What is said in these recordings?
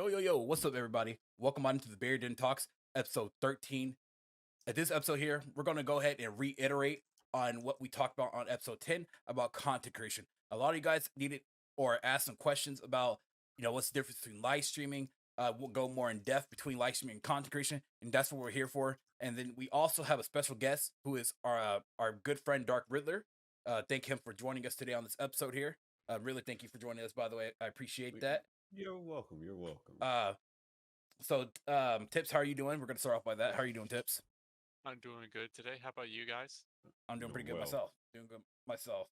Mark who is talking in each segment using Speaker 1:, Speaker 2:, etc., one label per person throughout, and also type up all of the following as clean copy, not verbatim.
Speaker 1: Yo, what's up, everybody? Welcome on to the Bear Den Talks, episode 13. At this episode here, we're going to go ahead and reiterate on what we talked about on episode 10 about content creation. A lot of you guys needed or asked some questions about, what's the difference between live streaming. We'll go more in depth between live streaming and content creation, and that's what we're here for. And then we also have a special guest who is our good friend, Dark Riddler. Thank him for joining us today on this episode here. Really, thank you for joining us, by the way. I appreciate that.
Speaker 2: You're welcome. You're welcome.
Speaker 1: Tips, how are you doing? We're gonna start off by that. How are you doing, Tips?
Speaker 3: I'm doing good today. How about you guys?
Speaker 1: I'm doing pretty good
Speaker 2: well.
Speaker 1: myself. Doing good myself.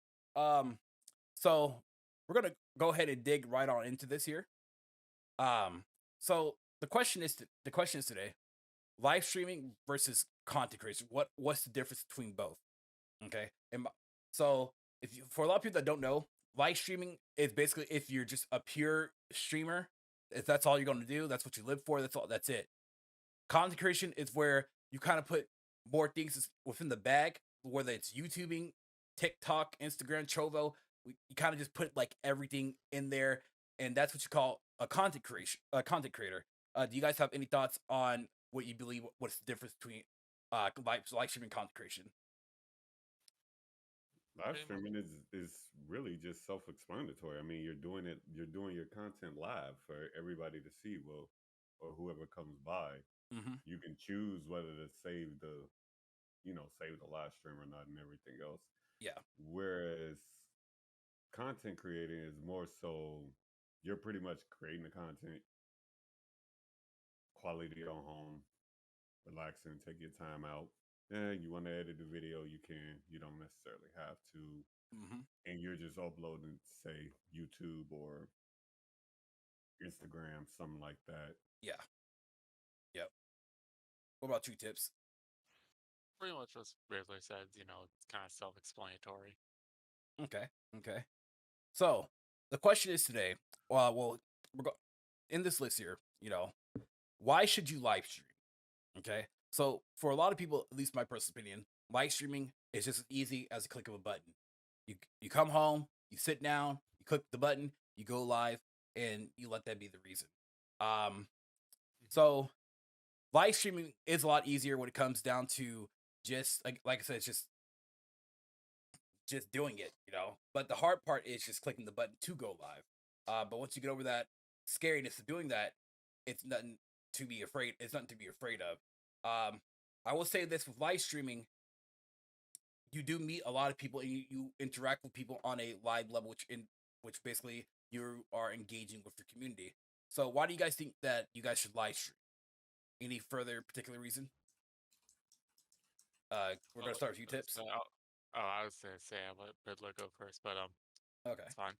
Speaker 1: So we're gonna go ahead and dig right on into this here. So the question is today: live streaming versus content creation. What's the difference between both? Okay, so for a lot of people that don't know, live streaming is basically if you're just a pure streamer. If that's all you're going to do, that's what you live for. That's it. Content creation is where you kind of put more things within the bag, whether it's YouTubing, TikTok, Instagram, Trovo. You kind of just put like everything in there, and that's what you call a content creator. Do you guys have any thoughts on what you believe? What's the difference between live streaming and content creation?
Speaker 2: Live streaming is really just self-explanatory. I mean, you're doing your content live for everybody to see. Well, or whoever comes by, you can choose whether to save the live stream or not, and everything else.
Speaker 1: Yeah.
Speaker 2: Whereas content creating is more so you're pretty much creating the content, quality at home, relaxing, take your time out. And you want to edit the video, you can. You don't necessarily have to. And you're just uploading, say, YouTube or Instagram, something like that.
Speaker 1: Yeah. Yep. What about you, Tips?
Speaker 3: Pretty much what Riddler said, it's kind of self-explanatory.
Speaker 1: Okay. So the question is today, we're in this list here, why should you live stream? Okay. So for a lot of people, at least my personal opinion, live streaming is just as easy as a click of a button. You come home, you sit down, you click the button, you go live, and you let that be the reason. So live streaming is a lot easier when it comes down to just like I said, it's just doing it, But the hard part is just clicking the button to go live. But once you get over that scariness of doing that, it's nothing to be afraid. It's nothing to be afraid of. I will say this with live streaming, you do meet a lot of people and you interact with people on a live level, which basically you are engaging with your community. So why do you guys think that you guys should live stream? Any further particular reason? We're gonna start with you, Tips.
Speaker 3: I was gonna say I'll let Riddler go first, but
Speaker 1: okay,
Speaker 3: it's fine.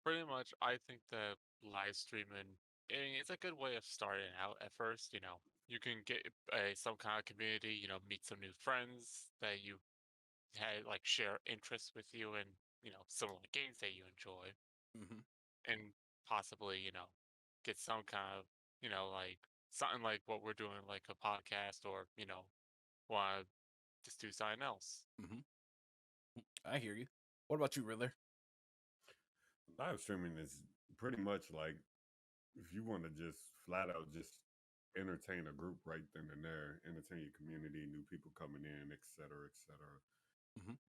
Speaker 3: Pretty much, I think that live streaming, it's a good way of starting out at first. You can get some kind of community. Meet some new friends that you had share interests with you, and similar games that you enjoy, and possibly get some kind of like something like what we're doing, like a podcast, or want to just do something else.
Speaker 1: I hear you. What about you, Riddler?
Speaker 2: Live streaming is pretty much like if you want to just flat out just entertain a group right then and there, entertain your community, new people coming in, etc., etc.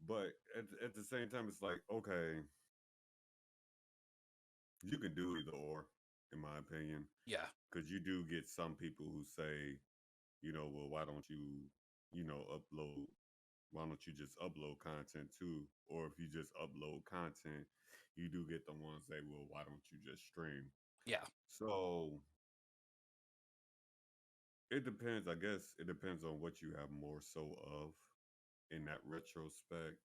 Speaker 2: But at the same time, it's like, okay, you can do either or, in my opinion.
Speaker 1: Yeah.
Speaker 2: Because you do get some people who say, well, why don't you, upload? Why don't you just upload content too? Or if you just upload content, you do get the ones that, well, why don't you just stream?
Speaker 1: Yeah.
Speaker 2: So it depends. I guess it depends on what you have more so of in that retrospect.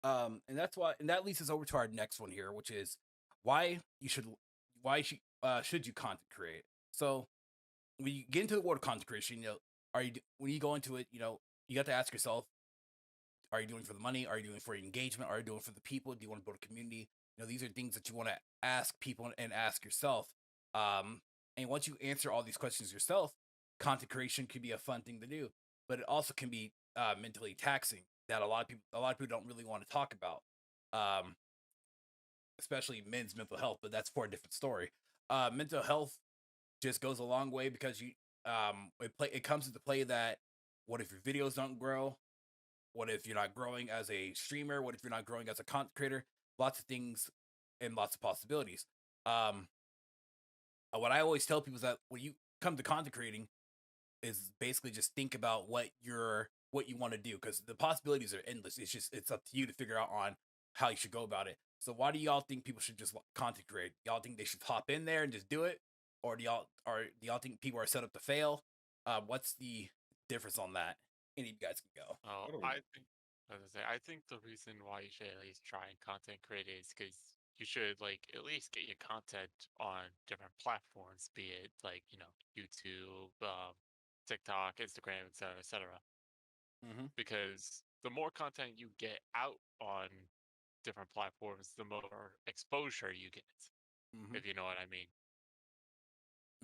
Speaker 1: And that's why, and that leads us over to our next one here, which is why should you content create? So when you get into the world of content creation, when you go into it, you have to ask yourself, are you doing it for the money? Are you doing it for engagement? Are you doing it for the people? Do you want to build a community? These are things that you want to ask people and ask yourself. And once you answer all these questions yourself, content creation could be a fun thing to do, but it also can be mentally taxing that a lot of people don't really want to talk about. especially men's mental health, but that's for a different story. Mental health just goes a long way because it comes into play that what if your videos don't grow? What if you're not growing as a streamer? What if you're not growing as a content creator? Lots of things and lots of possibilities. Um, what I always tell people is that when you come to content creating, is basically just think about what you want to do because the possibilities are endless. It's up to you to figure out on how you should go about it. So why do y'all think people should just content create? Y'all think they should hop in there and just do it, or do y'all think people are set up to fail? What's the difference on that? Any of you guys can go.
Speaker 3: Oh,
Speaker 2: I don't.
Speaker 3: I think, as I say, I think the reason why you should at least try and content create is because you should like at least get your content on different platforms, be it like YouTube, TikTok, Instagram, etc., etc.
Speaker 1: Mm-hmm.
Speaker 3: Because the more content you get out on different platforms, the more exposure you get,
Speaker 1: Mm-hmm.
Speaker 3: if you know what I mean.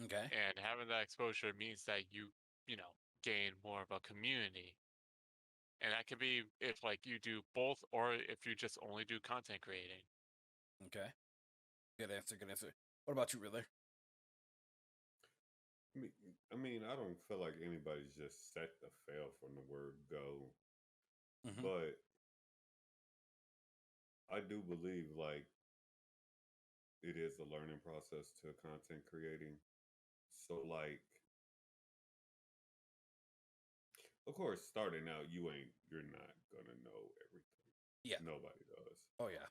Speaker 1: Okay.
Speaker 3: And having that exposure means that gain more of a community. And that could be if like you do both or if you just only do content creating.
Speaker 1: Okay. Good answer. Good answer. What about you, Riddler?
Speaker 2: I don't feel like anybody's just set to fail from the word go,
Speaker 1: Mm-hmm.
Speaker 2: but I do believe like it is a learning process to content creating. So like, of course, starting out, you're not gonna know everything.
Speaker 1: Yeah.
Speaker 2: Nobody does.
Speaker 1: Oh yeah.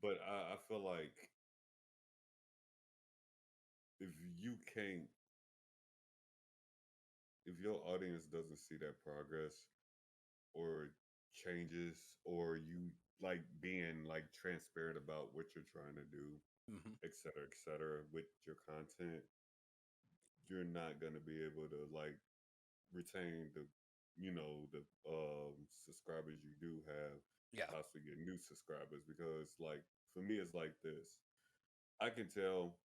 Speaker 2: But I feel like if you can't, if your audience doesn't see that progress or changes, or you like being like transparent about what you're trying to do,
Speaker 1: Mm-hmm.
Speaker 2: et cetera, with your content, you're not gonna be able to like retain the subscribers you do have,
Speaker 1: Yeah.
Speaker 2: possibly get new subscribers. Because like for me it's like this. I can tell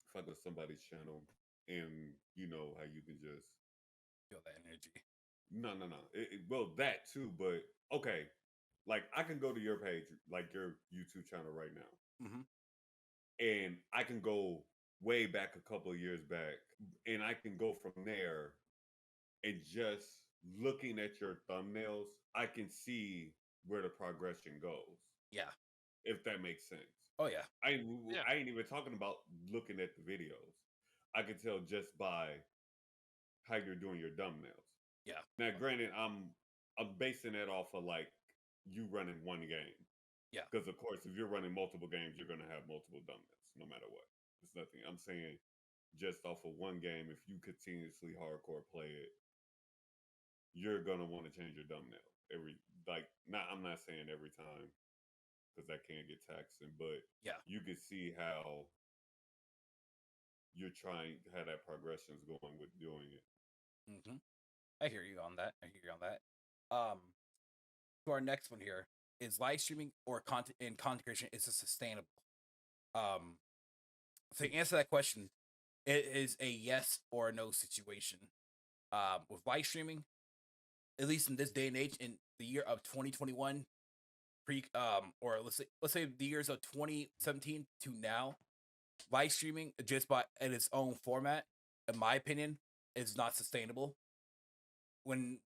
Speaker 2: if I go to somebody's channel and you know how you can just
Speaker 1: Feel that energy.
Speaker 2: no. Well, that too, but okay. Like I can go to your page, like your YouTube channel right now,
Speaker 1: Mm-hmm.
Speaker 2: and I can go way back a couple of years back, and I can go from there and just looking at your thumbnails, I can see where the progression goes,
Speaker 1: Yeah.
Speaker 2: if that makes sense.
Speaker 1: Oh yeah.
Speaker 3: Yeah.
Speaker 2: I ain't even talking about looking at the videos. I can tell just by how you're doing your thumbnails.
Speaker 1: Yeah.
Speaker 2: Now, granted, I'm basing that off of like you running one game.
Speaker 1: Yeah.
Speaker 2: Because of course, if you're running multiple games, you're gonna have multiple thumbnails, no matter what. It's nothing. I'm saying just off of one game, if you continuously hardcore play it, you're gonna want to change your thumbnail every like. Not I'm not saying every time because that can get taxing, but
Speaker 1: Yeah.
Speaker 2: you can see how you're trying how that progression's going with doing it.
Speaker 1: Mm-hmm. I hear you on that. I hear you on that. Um, to our next one here is live streaming or content creation is it sustainable? Um, to answer that question, it is a yes or a no situation. With live streaming, at least in this day and age, in the year of 2021, or let's say the years of 2017 to now, live streaming just by in its own format, in my opinion, is not sustainable. When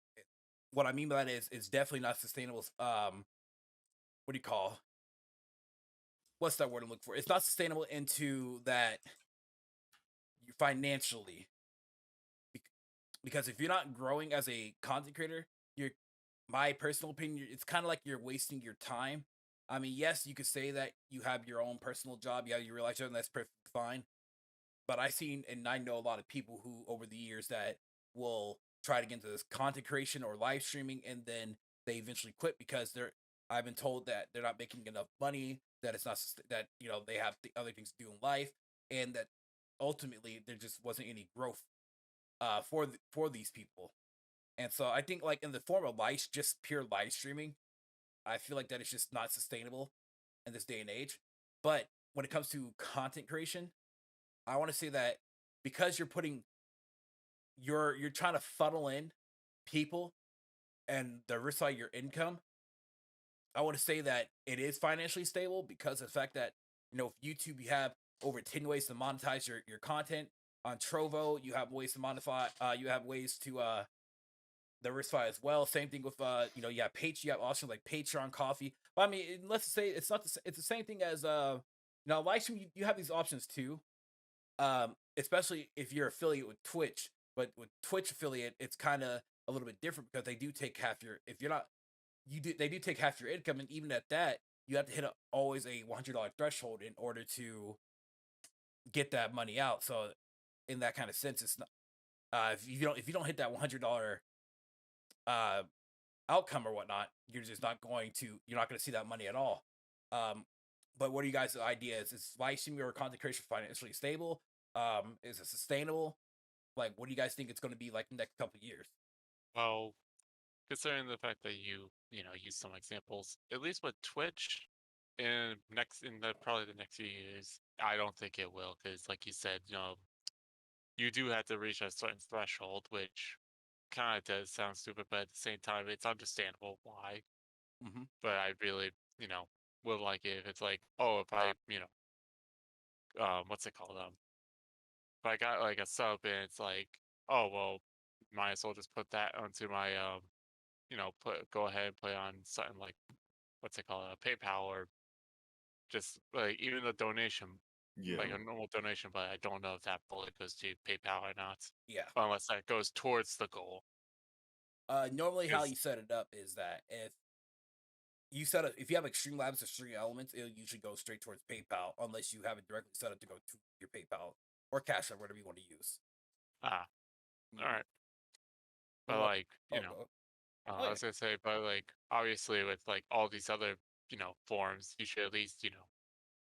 Speaker 1: what I mean by that is it's definitely not sustainable. What do you call? What's that word I'm looking for? It's not sustainable into that financially because if you're not growing as a content creator, you're my personal opinion, it's kind of like you're wasting your time. I mean, yes, you could say that you have your own personal job, you have your real life job, and that's perfectly fine. But I seen and I know a lot of people who over the years that will try to get into this content creation or live streaming and then they eventually quit because I've been told that they're not making enough money, that it's not that they have the other things to do in life, and that ultimately there just wasn't any growth for these people. And so I think like in the form of just pure live streaming, I feel like that is just not sustainable in this day and age. But when it comes to content creation, I want to say that because you're trying to funnel in people and diversify your income, I want to say that it is financially stable because of the fact that with YouTube you have over 10 ways to monetize your content. On Trovo, you have ways to monetize. You have ways to diversify as well. Same thing with you have you have options like Patreon, Coffee. But I mean, let's say it's not it's the same thing as Livestream. You have these options too. Especially if you're affiliate with Twitch. But with Twitch affiliate, it's kind of a little bit different because they do take half your. If you're not, they do take half your income, and even at that, you have to hit always a $100 threshold in order to get that money out. So in that kind of sense, it's not if you don't hit that $100 uh outcome or whatnot, you're not going to see that money at all. But what are you guys' ideas? Is live streaming or content creation financially stable? Is it sustainable? Like, what do you guys think it's going to be like the next couple of years?
Speaker 3: Well, considering the fact that you know use some examples, at least with Twitch, probably the next few years, I don't think it will, because like you said, you do have to reach a certain threshold, which kind of does sound stupid, but at the same time, it's understandable why.
Speaker 1: Mm-hmm.
Speaker 3: But I really, would like it if it's like, oh, if I, what's it called? If I got like a sub and it's like, oh well, might as well just put that onto my go ahead and put on something like what's it called, a PayPal, or just like even the donation,
Speaker 2: Yeah.
Speaker 3: like a normal donation, but I don't know if that bullet goes to PayPal or not,
Speaker 1: Yeah.
Speaker 3: unless that goes towards the goal.
Speaker 1: Normally, how
Speaker 3: 'Cause-
Speaker 1: you set it up is that if you have Extreme Labs or Stream Elements, it'll usually go straight towards PayPal unless you have it directly set up to go to your PayPal or Cash App, whatever you want to use.
Speaker 3: all right,
Speaker 1: What
Speaker 3: but
Speaker 1: about-
Speaker 3: like
Speaker 1: oh, go-
Speaker 3: I was gonna say, but like obviously with like all these other forms, you should at least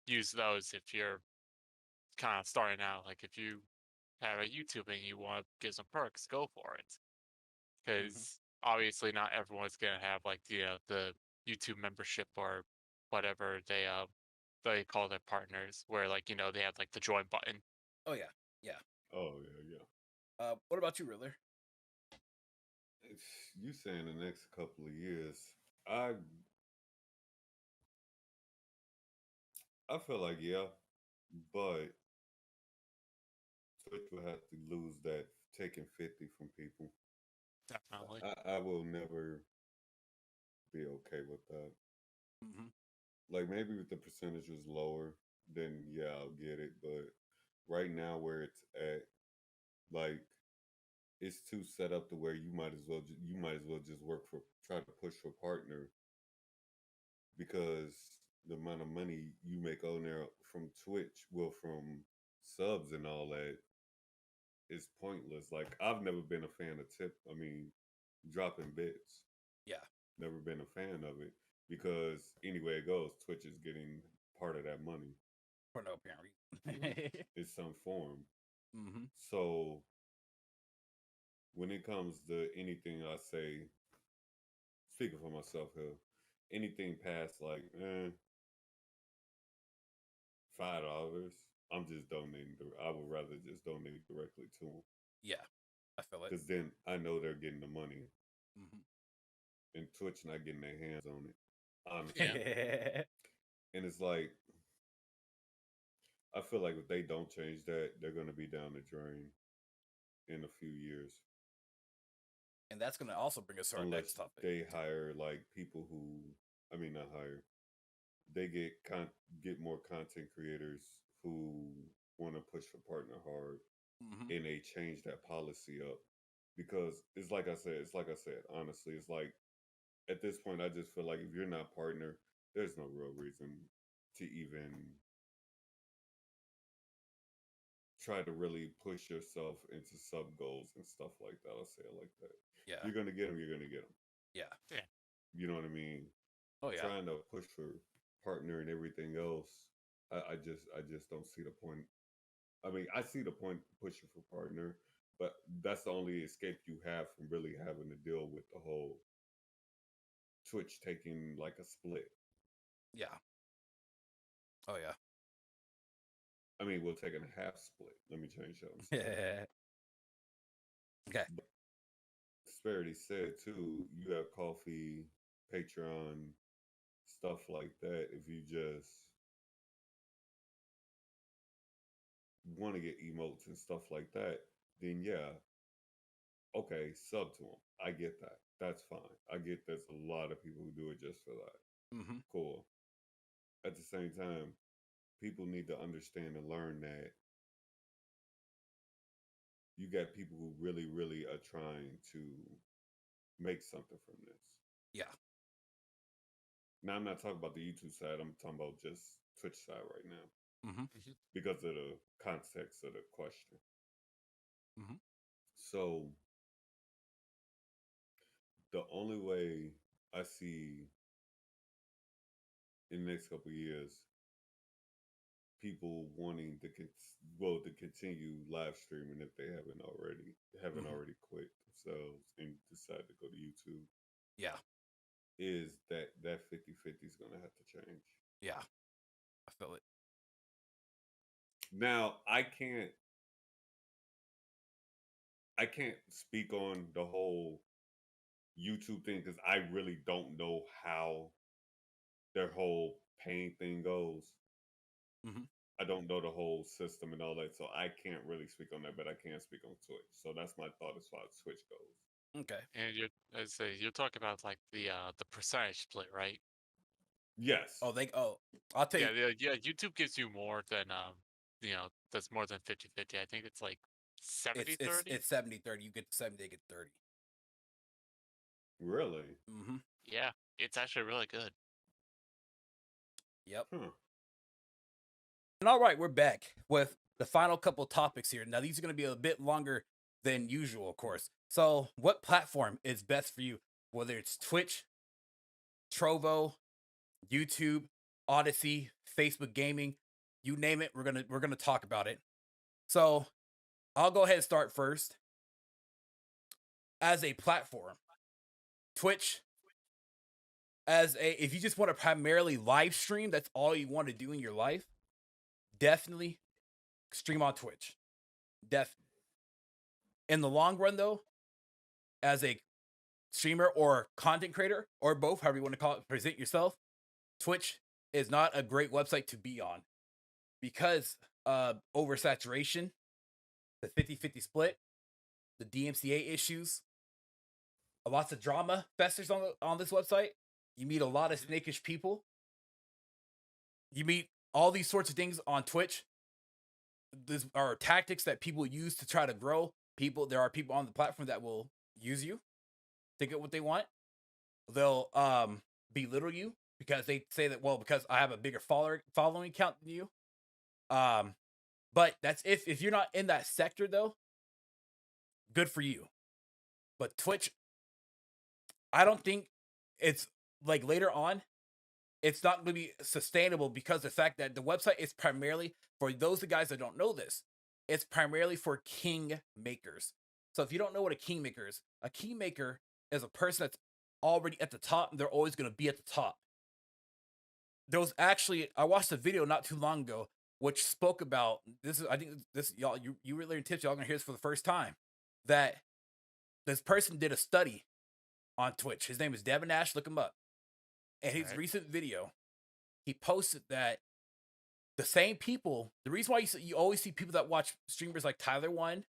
Speaker 3: use those if you're kind of starting out. Like if you have a YouTube and you want to get some perks, go for it. Because obviously not everyone's gonna have like the YouTube membership or whatever they call their partners, where like they have like the join button.
Speaker 1: Oh yeah, yeah.
Speaker 2: Oh yeah.
Speaker 1: What about you, Riddler?
Speaker 2: You saying the next couple of years? I feel like yeah, but Twitch will have to lose that taking 50 from people.
Speaker 3: Definitely.
Speaker 2: I will never be okay with that.
Speaker 1: Mm-hmm.
Speaker 2: Like maybe if the percentage was lower, then yeah, I'll get it. But right now where it's at, like it's too set up to where you might as well just try to push for partner, because the amount of money you make on there from Twitch, well, from subs and all that, is pointless. Like I've never been a fan of dropping bits.
Speaker 1: Yeah.
Speaker 2: Never been a fan of it because anyway it goes, Twitch is getting part of that money
Speaker 1: For no apparent reason.
Speaker 2: in some form.
Speaker 1: Mm-hmm.
Speaker 2: So when it comes to anything, I say, speaking for myself here, anything past like $5, I'm just donating. I would rather just donate directly to them.
Speaker 1: Yeah, I feel it.
Speaker 2: Because then I know they're getting the money,
Speaker 1: Mm-hmm.
Speaker 2: and Twitch not getting their hands on it.
Speaker 3: Yeah.
Speaker 2: And it's like, I feel like if they don't change that, they're going to be down the drain in a few years.
Speaker 1: And that's going to also bring us to our next topic.
Speaker 2: They hire like people who, I mean, not hire. They get more content creators who want to push for partner hard, and they change that policy up, because it's like I said. Honestly, it's like at this point, I just feel like if you're not partner, there's no real reason to even try to really push yourself into sub goals and stuff like that. I'll say it like that.
Speaker 1: Yeah.
Speaker 2: You're gonna get them. You're gonna get them.
Speaker 1: Yeah.
Speaker 3: Yeah.
Speaker 2: You know what I mean?
Speaker 1: Oh yeah.
Speaker 2: Trying to push for partner and everything else, I just don't see the point. I mean, I see the point pushing for partner, but that's the only escape you have from really having to deal with the whole Twitch taking like a split.
Speaker 1: Yeah. Oh yeah.
Speaker 2: I mean, we're taking a half split. Let me change that.
Speaker 1: Okay.
Speaker 2: But Disparity said too, you have Coffee, Patreon, stuff like that, if you just want to get emotes and stuff like that, then yeah, okay, sub to them. I get that. That's fine. I get there's a lot of people who do it just for that.
Speaker 1: Mm-hmm.
Speaker 2: Cool. At the same time, people need to understand and learn that you got people who really, really are trying to make something from this.
Speaker 1: Yeah.
Speaker 2: Now, I'm not talking about the YouTube side. I'm talking about just Twitch side right now
Speaker 1: Mm-hmm.
Speaker 2: because of the context of the question.
Speaker 1: Mm-hmm.
Speaker 2: So, the only way I see in the next couple of years people wanting to to continue live streaming if they haven't
Speaker 1: Mm-hmm.
Speaker 2: already quit themselves and decide to go to YouTube
Speaker 1: Yeah.
Speaker 2: is that 50-50 is going to have to change.
Speaker 1: Yeah. I feel it.
Speaker 2: Now, I can't speak on the whole YouTube thing because I really don't know how their whole paying thing goes.
Speaker 1: Mm-hmm.
Speaker 2: I don't know the whole system and all that, so I can't really speak on that, but I can speak on Twitch. So that's my thought as far as Twitch goes.
Speaker 1: Okay.
Speaker 3: And you're talking about like the percentage split, right?
Speaker 2: Yes.
Speaker 1: I'll tell you.
Speaker 3: Yeah. YouTube gives you more than that's more than 50-50. I think it's like 70-30.
Speaker 1: It's 70-30. You get 70, they get 30.
Speaker 2: Really?
Speaker 1: Mm-hmm.
Speaker 3: Yeah, it's actually really good.
Speaker 1: Yep.
Speaker 2: Huh.
Speaker 1: And all right, we're back with the final couple topics here. Now, these are going to be a bit longer than usual, of course. So, what platform is best for you? Whether it's Twitch, Trovo, YouTube, Odyssey, Facebook Gaming, you name it, we're gonna talk about it. So, I'll go ahead and start first. As a platform, Twitch, if you just want to primarily live stream, that's all you want to do in your life, definitely stream on Twitch. Definitely. In the long run, though, as a streamer or content creator, or both, however you want to call it, present yourself, Twitch is not a great website to be on because oversaturation, the 50-50 split, the DMCA issues, lots of drama festers on this website. You meet a lot of snakish people. You meet all these sorts of things on Twitch. These are tactics that people use to try to grow. There are people on the platform that will use you to get what they want. They'll belittle you because they say that, well, because I have a bigger following count than you. But that's if you're not in that sector, though, good for you. But Twitch, I don't think it's like later on, it's not going to be sustainable because the fact that the website is primarily, for those of guys that don't know this, it's primarily for king makers. So if you don't know what a kingmaker is a person that's already at the top, and they're always going to be at the top. I watched a video not too long ago which spoke about this. I think this, y'all, you really tips, y'all gonna hear this for the first time, that this person did a study on Twitch. His name is Devin Nash. Look him up. And his recent video, he posted that the same people, the reason why you always see people that watch streamers like Tyler One,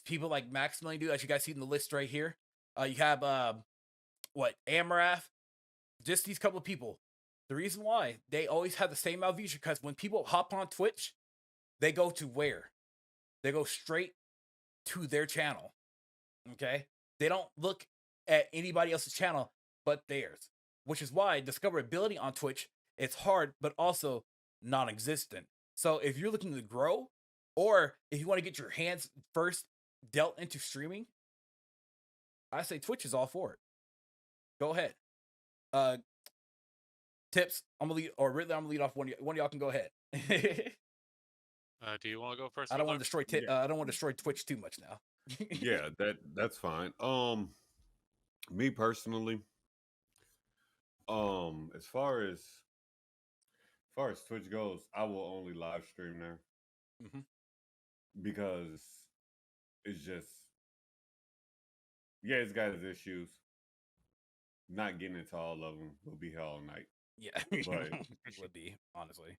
Speaker 1: people like Maximilian do, as you guys see in the list right here. You have Amarath, just these couple of people. The reason why they always have the same amount of views because when people hop on Twitch, they go to where? They go straight to their channel. Okay? They don't look at anybody else's channel but theirs, which is why discoverability on Twitch is hard, but also non-existent. So if you're looking to grow, or if you want to get your hands first dealt into streaming, I say Twitch is all for it. Go ahead. Tips, I'm gonna lead off. One of y'all can go ahead.
Speaker 3: Do you want to go first?
Speaker 1: I don't want to destroy I don't want to destroy Twitch too much now.
Speaker 2: Yeah, that's fine. Me personally, as far as Twitch goes, I will only live stream there because it's just, yeah, it's got its issues. Not getting into all of them. We'll be here all night.
Speaker 1: Yeah,
Speaker 2: But
Speaker 1: it would be honestly.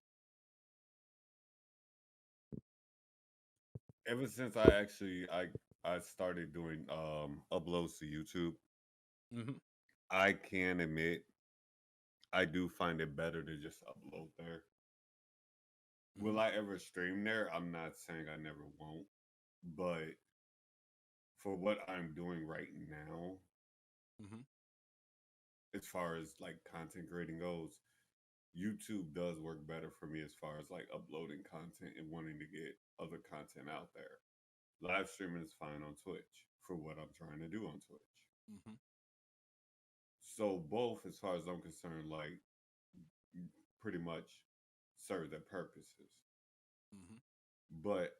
Speaker 2: ever since I started doing uploads to YouTube,
Speaker 1: Hmm.
Speaker 2: I can admit I do find it better to just upload there.
Speaker 1: Hmm.
Speaker 2: Will I ever stream there? I'm not saying I never won't, but for what I'm doing right now,
Speaker 1: Hmm.
Speaker 2: as far as like content creating goes, YouTube does work better for me as far as like uploading content and wanting to get other content out there. Live streaming is fine on Twitch for what I'm trying to do on Twitch.
Speaker 1: Hmm.
Speaker 2: So both, as far as I'm concerned, like pretty much serve their purposes.
Speaker 1: Hmm.
Speaker 2: But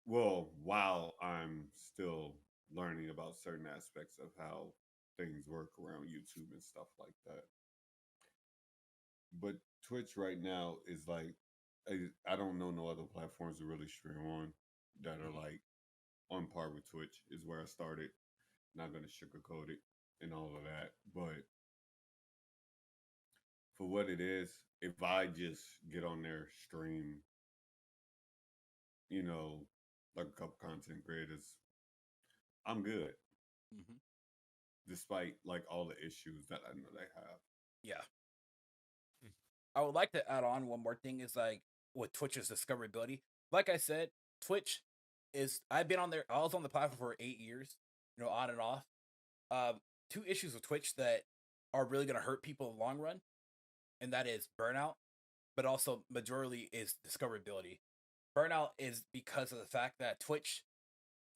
Speaker 2: well, while I'm still learning about certain aspects of how things work around YouTube and stuff like that. But Twitch right now is like I don't know no other platforms to really stream on that are
Speaker 1: Hmm.
Speaker 2: like on par with Twitch is where I started. Not gonna sugarcoat it and all of that. But for what it is, if I just get on there, stream, you know, like a couple content creators, I'm good.
Speaker 1: Hmm.
Speaker 2: Despite like all the issues that I know they have.
Speaker 1: Yeah. I would like to add on one more thing is like with Twitch's discoverability. Like I said, Twitch is I've been on there. I was on the platform for 8 years, on and off. Two issues with Twitch that are really going to hurt people in the long run, and that is burnout, but also majority is discoverability. Burnout is because of the fact that Twitch,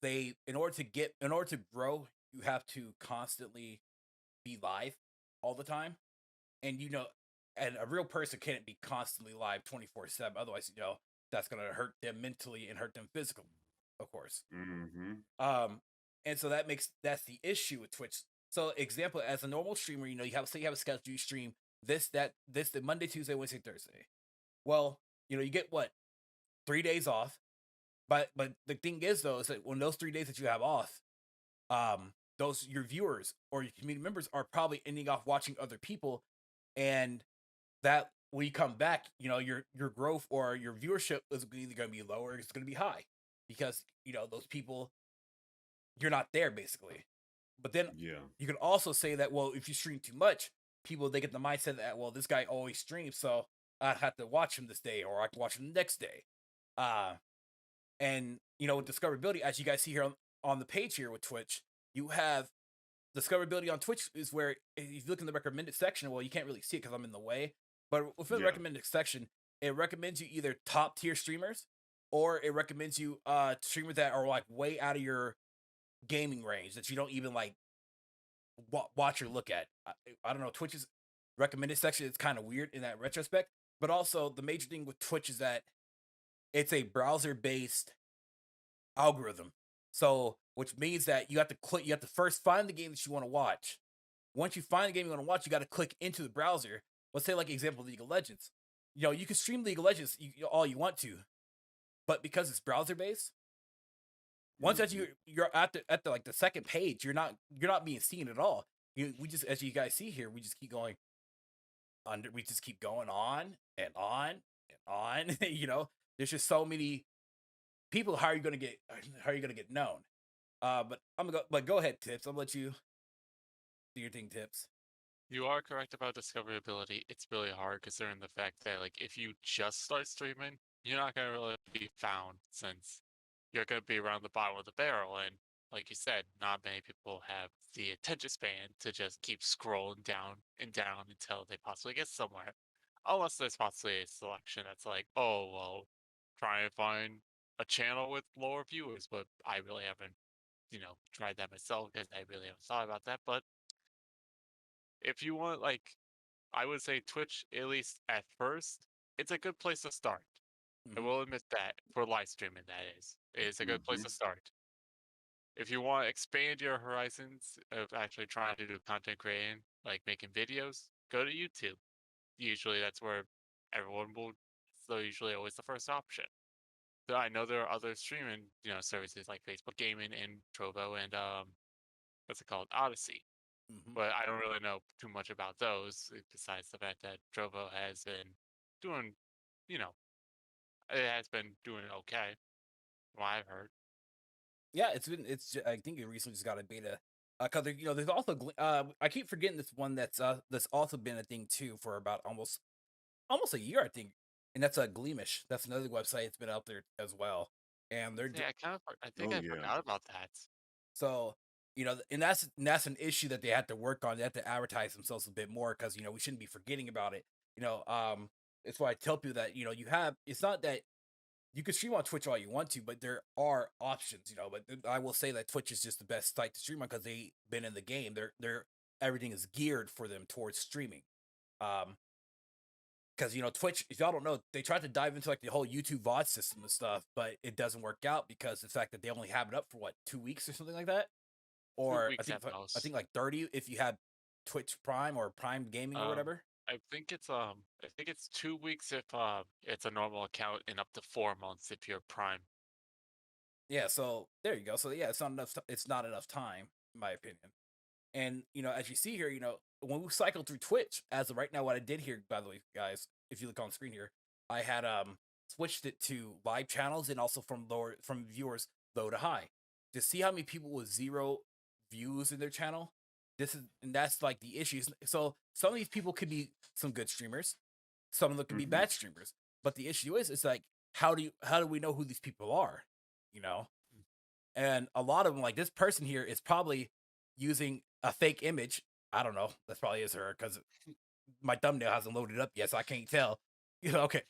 Speaker 1: they in order to grow, you have to constantly be live all the time, and and a real person can't be constantly live 24/7. Otherwise, that's gonna hurt them mentally and hurt them physically, of course.
Speaker 2: Mm-hmm.
Speaker 1: Um, and so that's the issue with Twitch. So, example, as a normal streamer, you have a schedule, you stream the Monday, Tuesday, Wednesday, Thursday. Well, you get what 3 days off, but the thing is though is that when those 3 days that you have off, those your viewers or your community members are probably ending off watching other people, and that when you come back, your growth or your viewership is either going to be lower, or it's going to be high, because those people you're not there basically. But then
Speaker 2: Yeah.
Speaker 1: you can also say that, well, if you stream too much, people they get the mindset that, well, this guy always streams, so I have to watch him this day or I can watch him the next day. Uh and with discoverability, as you guys see here on the page here with Twitch, you have discoverability on Twitch is where if you look in the recommended section, well, you can't really see it because I'm in the way. But within the
Speaker 2: Yeah.
Speaker 1: recommended section, it recommends you either top tier streamers or it recommends you streamers that are like way out of your gaming range that you don't even like watch or look at. I don't know. Twitch's recommended section is kind of weird in that retrospect. But also the major thing with Twitch is that it's a browser based algorithm. So, which means that you have to first find the game that you want to watch. Once you find the game you want to watch, you got to click into the browser. Let's say, like example, League of Legends. You can stream League of Legends all you want to, but because it's browser based, once that
Speaker 2: Mm-hmm.
Speaker 1: you're at the like the second page, you're not being seen at all. We just, as you guys see here, we just keep going under. We just keep going on and on and on. There's just so many people. How are you gonna get known? But I'm gonna go. But go ahead, Tips. I'll let you do your thing, Tips.
Speaker 3: You are correct about discoverability. It's really hard considering the fact that, like, if you just start streaming, you're not gonna really be found since you're gonna be around the bottom of the barrel. And like you said, not many people have the attention span to just keep scrolling down and down until they possibly get somewhere. Unless there's possibly a selection that's like, oh, well, try and find a channel with lower viewers. But I really haven't, tried that myself because I really haven't thought about that. But if you want, like, I would say Twitch, at least at first, it's a good place to start. I
Speaker 1: Hmm.
Speaker 3: will admit that for live streaming, that is. It's a good place
Speaker 2: Mm-hmm.
Speaker 3: to start. If you want to expand your horizons of actually trying to do content creating, like making videos, go to YouTube. Usually that's where everyone will, so usually always the first option. So I know there are other streaming, services like Facebook Gaming and Trovo and what's it called? Odyssey.
Speaker 1: Mhm.
Speaker 3: but I don't really know too much about those besides the fact that Trovo has been doing, you know, it has been doing okay, from what I've heard.
Speaker 1: Yeah, I think it recently just got a beta. Cause there's also I keep forgetting this one that's also been a thing too for about almost a year, I think, and that's a Gleamish. That's another website that's been out there as well, and they're
Speaker 3: Yeah, I think
Speaker 2: Oh
Speaker 3: I
Speaker 2: yeah.
Speaker 3: forgot about that.
Speaker 1: so and that's an issue that they have to work on. They have to advertise themselves a bit more because we shouldn't be forgetting about it. It's why I tell people that you have. It's not that you can stream on Twitch all you want to, but there are options. But I will say that Twitch is just the best site to stream on because they've been in the game. They're everything is geared for them towards streaming. Um, because Twitch, if y'all don't know, they tried to dive into like the whole YouTube VOD system and stuff, but it doesn't work out because the fact that they only have it up for what 2 weeks or something like that,
Speaker 3: Two
Speaker 1: or
Speaker 3: weeks at
Speaker 1: I
Speaker 3: most.
Speaker 1: think like 30 if you have Twitch Prime or Prime Gaming or
Speaker 3: Um,
Speaker 1: whatever.
Speaker 3: I think it's 2 weeks if it's a normal account, and up to 4 months if you're Prime.
Speaker 1: Yeah, so there you go. So yeah, it's not enough time, in my opinion. And as you see here, when we cycle through Twitch, as of right now, what I did here, by the way, guys, if you look on screen here, I had switched it to live channels and also from viewers low to high to see how many people with 0 views in their channel. And that's like the issues. So some of these people could be some good streamers, some of them could be
Speaker 2: Hmm.
Speaker 1: bad streamers. But the issue is, it's like how do we know who these people are? You know, and a lot of them, like this person here, is probably using a fake image. I don't know. That's probably is her because my thumbnail hasn't loaded up yet, so I can't tell. Okay.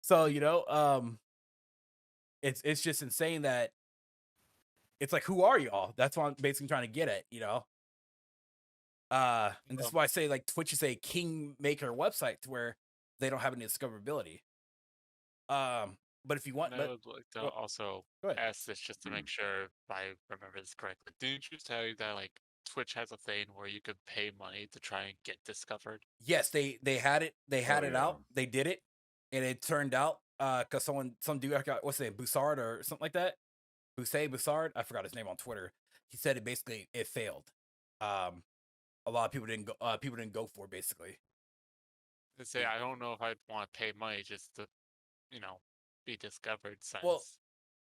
Speaker 1: So it's just insane that it's like, who are y'all? That's what I'm basically trying to get at. And this is
Speaker 3: Um,
Speaker 1: why I say like Twitch is a kingmaker website to where they don't have any discoverability. But if you want,
Speaker 3: and I
Speaker 1: but
Speaker 3: would like to
Speaker 1: go
Speaker 3: also
Speaker 1: go ahead.
Speaker 3: ask this just to
Speaker 2: Mm.
Speaker 3: make sure if I remember this correctly. Didn't you tell that like Twitch has a thing where you could pay money to try and get discovered?
Speaker 1: Yes, they had it. They
Speaker 2: Oh
Speaker 1: had it
Speaker 2: yeah.
Speaker 1: out. They did it, and it turned out because some dude, I got what's his name, Boussard or something like that. Boussard. I forgot his name on Twitter. He said it failed. Um, a lot of people didn't go for it, basically.
Speaker 3: To say
Speaker 1: Be-
Speaker 3: I don't know if I'd want to pay money just to, you know, be discovered
Speaker 1: Well,
Speaker 3: since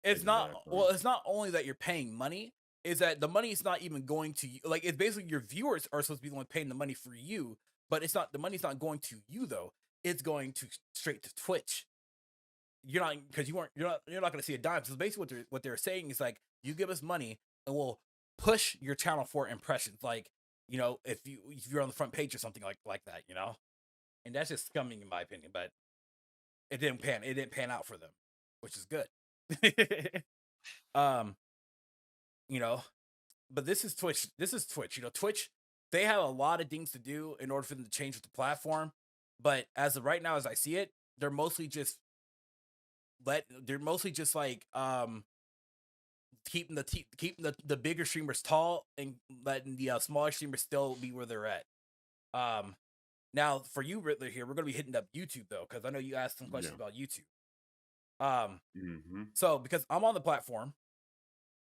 Speaker 2: Exactly.
Speaker 1: it's not only that you're paying money, is that the money is not even going to you. Like, it's basically your viewers are supposed to be the one paying the money for you, but it's not the money's not going to you though. It's going to straight to Twitch. You're not because you're not going to see a dime. So basically, what they're saying is like, you give us money and we'll push your channel for impressions. Like, if you're on the front page or something like that, and that's just scumming in my opinion. But it didn't pan out for them, which is good. um, you know, but this is Twitch. This is Twitch. Twitch, they have a lot of things to do in order for them to change the platform. But as of right now, as I see it, they're mostly just like keeping the bigger streamers tall and letting the smaller streamers still be where they're at. Um, Now for you, Riddler, here we're gonna be hitting up YouTube though, because I know you asked some
Speaker 2: Yeah.
Speaker 1: questions about YouTube. Um,
Speaker 2: Hmm.
Speaker 1: so because I'm on the platform,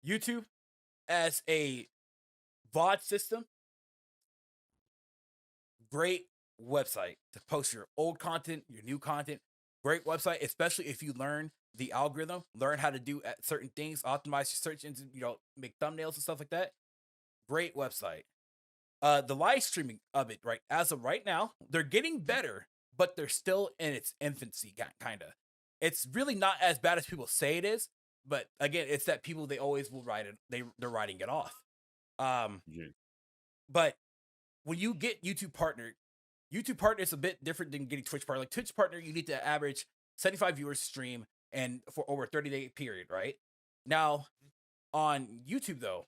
Speaker 1: YouTube as a VOD system, great website to post your old content, your new content. Great website, especially if you learn the algorithm, learn how to do certain things, optimize your search engine, make thumbnails and stuff like that. Great website. The live streaming of it, right as of right now, they're getting better, but they're still in its infancy, kind of. It's really not as bad as people say it is, but again, it's that people they always will write it. They're writing it off. Um,
Speaker 2: Yeah.
Speaker 1: but when you get YouTube partner is a bit different than getting Twitch partner. Like Twitch partner, you need to average 75 viewers stream and for over a 30-day period, right? Now on YouTube though,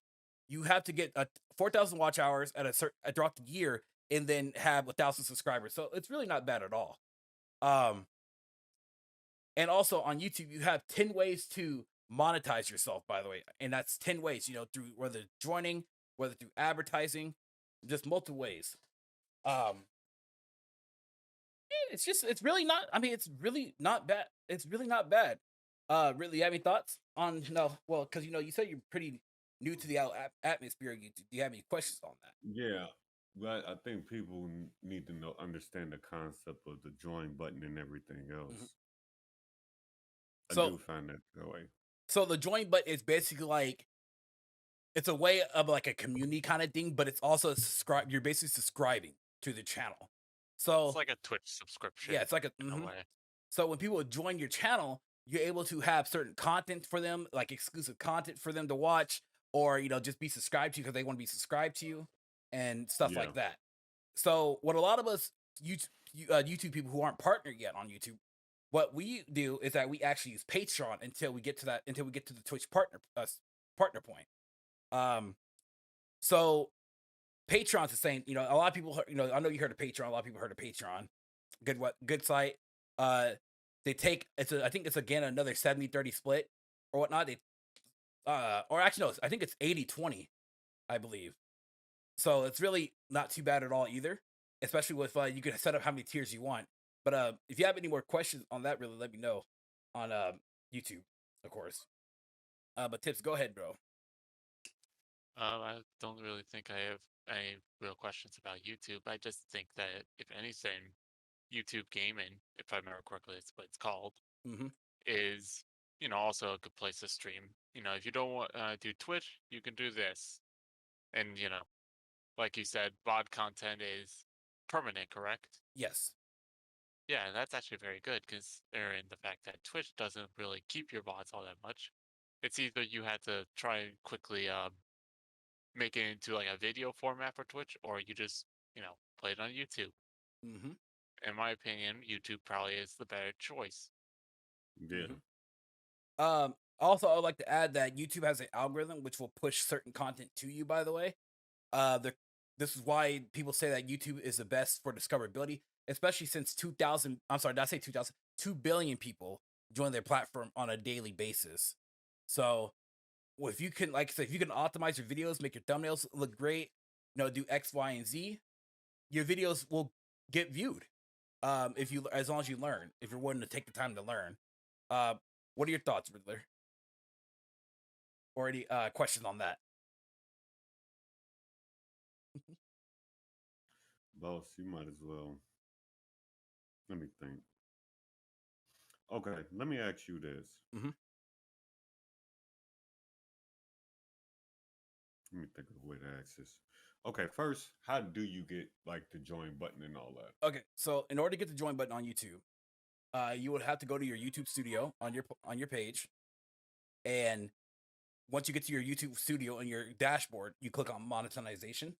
Speaker 1: you have to get 4,000 watch hours at throughout the year, and then have 1,000 subscribers. So it's really not bad at all. Um, and also on YouTube, you have 10 ways to monetize yourself. By the way, and that's 10 ways. Through whether joining, whether through advertising, just multiple ways. Um, it's really not. I mean, it's really not bad. It's really not bad. Really, you have any thoughts on no? Well, because you said you're pretty. new to the atmosphere of YouTube. Do you have any questions on that?
Speaker 2: Yeah, but I think people need to understand the concept of the join button and everything
Speaker 1: Mm-hmm.
Speaker 2: else. I
Speaker 1: So,
Speaker 2: do find that that way.
Speaker 1: so the join button is basically like it's a way of like a community kind of thing, but it's also a subscribe. You're basically subscribing to the channel. So
Speaker 3: It's like a Twitch subscription
Speaker 1: yeah, it's like a
Speaker 3: in a way.
Speaker 1: So when people join your channel, you're able to have certain content for them, like exclusive content for them to watch, or just be subscribed to you because they want to be subscribed to you and stuff
Speaker 2: Yeah,
Speaker 1: like that. So what a lot of us YouTube people who aren't partnered yet on YouTube, what we do is that we actually use Patreon until we get to the Twitch partner point. So Patreon's the same. A lot of people, I know you heard of Patreon. A lot of people heard of Patreon. Good site. They take I think it's again another 70-30 split or whatnot. Or actually no, I think it's 80-20, I believe. So it's really not too bad at all either. Especially with you can set up how many tiers you want. But if you have any more questions on that, really let me know on YouTube, of course. But Tips, go ahead, bro.
Speaker 3: I don't really think I have any real questions about YouTube. I just think that if anything, YouTube gaming, if I remember correctly, it's what it's called,
Speaker 1: Mm-hmm.
Speaker 3: is also a good place to stream. If you don't want to do Twitch, you can do this, and like you said, VOD content is permanent, correct?
Speaker 1: Yes.
Speaker 3: Yeah, that's actually very good considering the fact that Twitch doesn't really keep your VODs all that much. It's either you had to try and quickly make it into like a video format for Twitch, or you just play it on YouTube.
Speaker 1: Mm-hmm.
Speaker 3: In my opinion, YouTube probably is the better choice.
Speaker 2: yeah,
Speaker 1: Also, I would like to add that YouTube has an algorithm which will push certain content to you. By the way, this is why people say that YouTube is the best for discoverability, especially since 2000. I'm sorry, did I say 2000? 2 billion people join their platform on a daily basis. So, if you can, like I said, if you can optimize your videos, make your thumbnails look great, do X, Y, and Z, your videos will get viewed. As long as you learn, if you're willing to take the time to learn. What are your thoughts, Riddler? Or any questions on that?
Speaker 2: boss, you might as well. Let me think. Okay, let me ask you this.
Speaker 1: Mm-hmm.
Speaker 2: Let me think of a way to ask this. Okay, first, how do you get like the join button and all that?
Speaker 1: Okay, so in order to get the join button on YouTube, you would have to go to your YouTube studio on your page, and once you get to your YouTube studio and your dashboard, you click on monetization,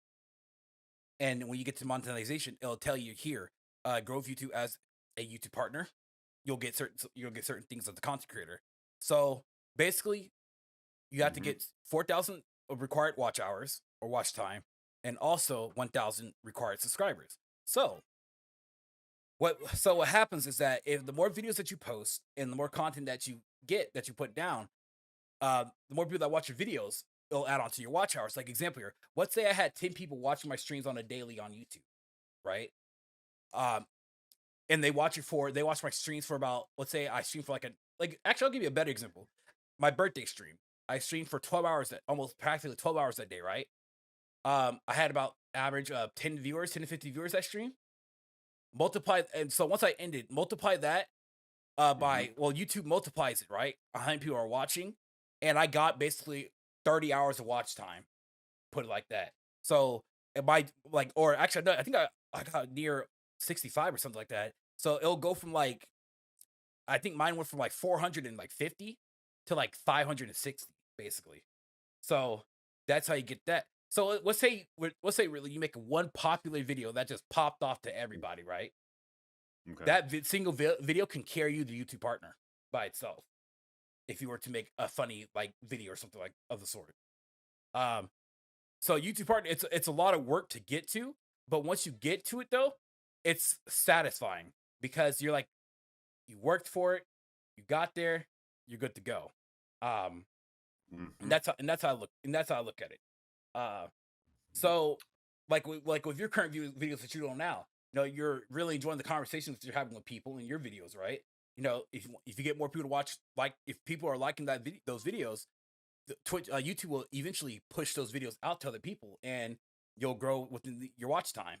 Speaker 1: and when you get to monetization, it'll tell you here, grow YouTube as a YouTube partner. You'll get certain things as a content creator. So basically, you have to get 4,000 required watch hours or watch time, and also 1,000 required subscribers. So what happens is that if the more videos that you post and the more content that you put down, the more people that watch your videos, it'll add on to your watch hours. Like example here, let's say I had 10 people watching my streams on a daily on YouTube, right? And they watch my streams for about, let's say I stream for actually I'll give you a better example. My birthday stream, I streamed for 12 hours, almost practically 12 hours that day, right? I had about average 10 to 50 viewers that stream. And so once I ended, multiply that by, well, YouTube multiplies it, right? How many people are watching, and I got basically 30 hours of watch time, put it like that. So or actually, no, I think I got near 65 or something like that. So it'll go from I think mine went from 450 to 560 basically. So that's how you get that. So let's say really you make one popular video that just popped off to everybody, right?
Speaker 2: Okay.
Speaker 1: That single video can carry you the YouTube partner by itself. If you were to make a funny video or something of the sort. So YouTube partner, it's a lot of work to get to, but once you get to it though, it's satisfying because you're you worked for it, you got there, you're good to go. And that's how I look at it. So with your current videos that you're doing now, you're really enjoying the conversations that you're having with people in your videos, right? If you get more people to watch, if people are liking those videos, YouTube will eventually push those videos out to other people, and you'll grow within your watch time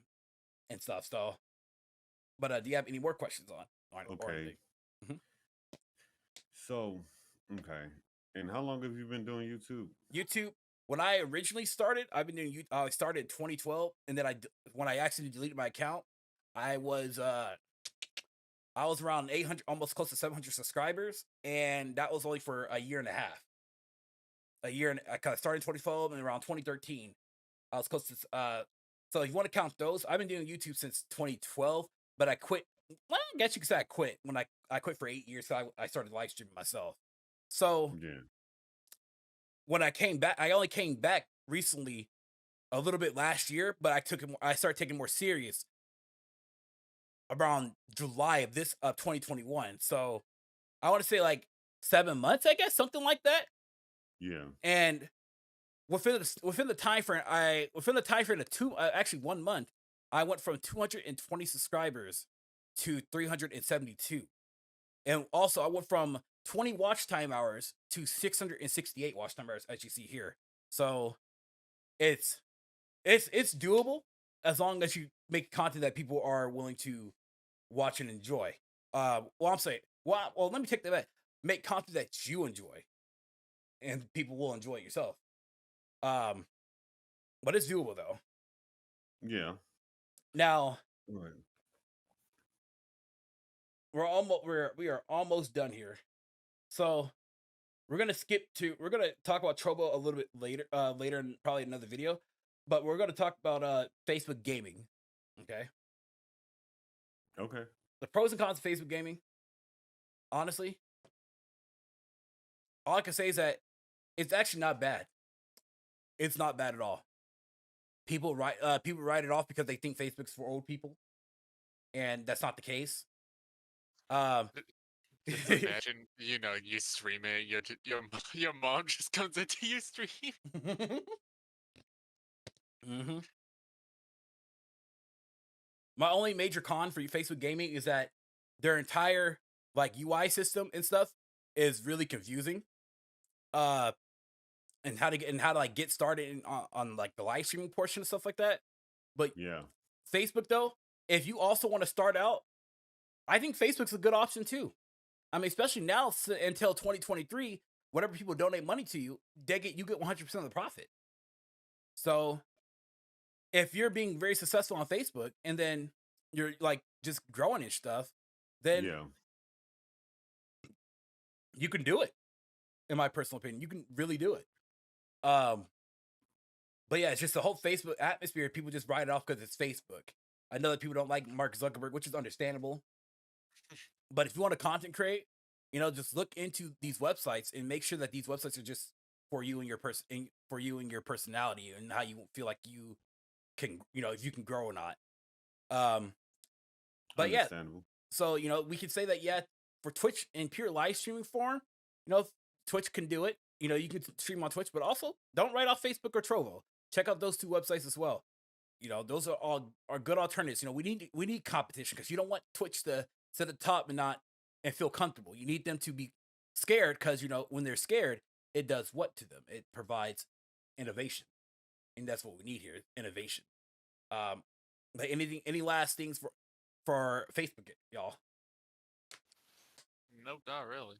Speaker 1: and stuff. So, but do you have any more questions on or
Speaker 2: Okay.
Speaker 1: anything? Mhm.
Speaker 2: So, okay. And how long have you been doing YouTube?
Speaker 1: YouTube. When I originally started, I've been doing. I started in 2012, and then when I actually deleted my account, I was around 800, almost close to 700 subscribers, and that was only for a year and a half. I kind of started in 2012, and around 2013, I was close to. So if you want to count those, I've been doing YouTube since 2012, but I quit. Well, I guess you could say I quit when I quit for 8 years. So I started live streaming myself. So
Speaker 2: Yeah.
Speaker 1: when I came back, I only came back recently, a little bit last year, but I started taking it more serious around July of 2021. So I want to say like 7 months, I guess, something like that.
Speaker 2: Yeah.
Speaker 1: And within the time frame, of actually 1 month, I went from 220 subscribers to 372, and also I went from 20 watch time hours to 668 watch time hours, as you see here. So it's it's doable as long as you make content that people are willing to watch and enjoy. Well, I'm saying, well, let me take that back. Make content that you enjoy, and people will enjoy it yourself. Um, but it's doable though.
Speaker 2: Yeah.
Speaker 1: Now
Speaker 2: Right.
Speaker 1: we are almost done here. So we're gonna talk about Trovo a little bit later in probably another video. But we're gonna talk about Facebook gaming. Okay.
Speaker 2: Okay.
Speaker 1: The pros and cons of Facebook gaming. Honestly, all I can say is that it's actually not bad. It's not bad at all. People write it off because they think Facebook's for old people, and that's not the case.
Speaker 3: Just imagine, you stream it, your mom just comes into your stream.
Speaker 1: hmm My only major con for Facebook gaming is that their entire like UI system and stuff is really confusing. Uh, and how to like get started on like the live streaming portion and stuff like that. But
Speaker 2: Yeah.
Speaker 1: Facebook though, if you also want to start out, I think Facebook's a good option too. I mean, especially now until 2023, whatever people donate money to you, you get 100% of the profit. So if you're being very successful on Facebook and then you're like just growing and stuff, then
Speaker 2: Yeah.
Speaker 1: you can do it. In my personal opinion, you can really do it. But yeah, it's just the whole Facebook atmosphere. People just write it off because it's Facebook. I know that people don't like Mark Zuckerberg, which is understandable. But if you want to content create, just look into these websites and make sure that these websites are just for you and your personality and how you feel like you can, if you can grow or not. But yeah,
Speaker 2: Understandable.
Speaker 1: so we could say that for Twitch in pure live streaming form, Twitch can do it. You can stream on Twitch, but also don't write off Facebook or Trovo. Check out those two websites as well. Those are good alternatives. We need competition because you don't want Twitch to sit at the top and feel comfortable. You need them to be scared because when they're scared, it does what to them? It provides innovation, and that's what we need here: innovation. But any last things for Facebook, y'all?
Speaker 3: Nope, not really.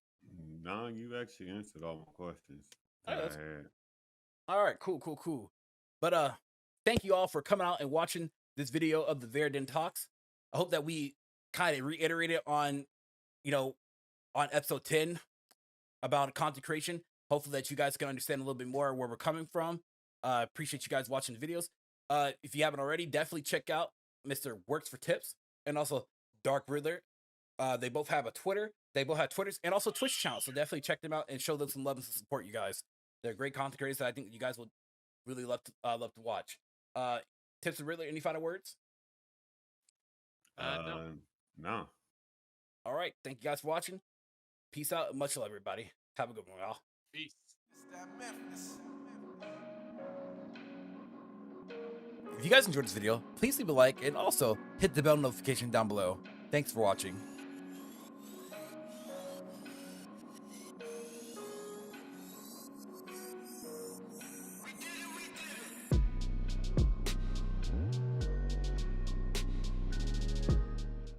Speaker 2: No, you actually answered all my questions
Speaker 1: Oh,
Speaker 2: that I
Speaker 1: that's-
Speaker 2: had.
Speaker 1: All right, cool. But thank you all for coming out and watching this video of the Verden Talks. I hope that we kind of reiterated on episode 10 about content creation. Hopefully that you guys can understand a little bit more where we're coming from. Appreciate you guys watching the videos. If you haven't already, definitely check out Mr. Works for Tips and also Dark Riddler. They both have a Twitter. They both have Twitters and also Twitch channels. So definitely check them out and show them some love and some support, you guys. They're great content creators that I think you guys will really love to watch. Tips and Riddler, any final words?
Speaker 3: No.
Speaker 2: No.
Speaker 1: All right. Thank you guys for watching. Peace out. Much love, everybody. Have a good one, y'all.
Speaker 3: Peace.
Speaker 1: If you guys enjoyed this video, please leave a like and also hit the bell notification down below. Thanks for watching.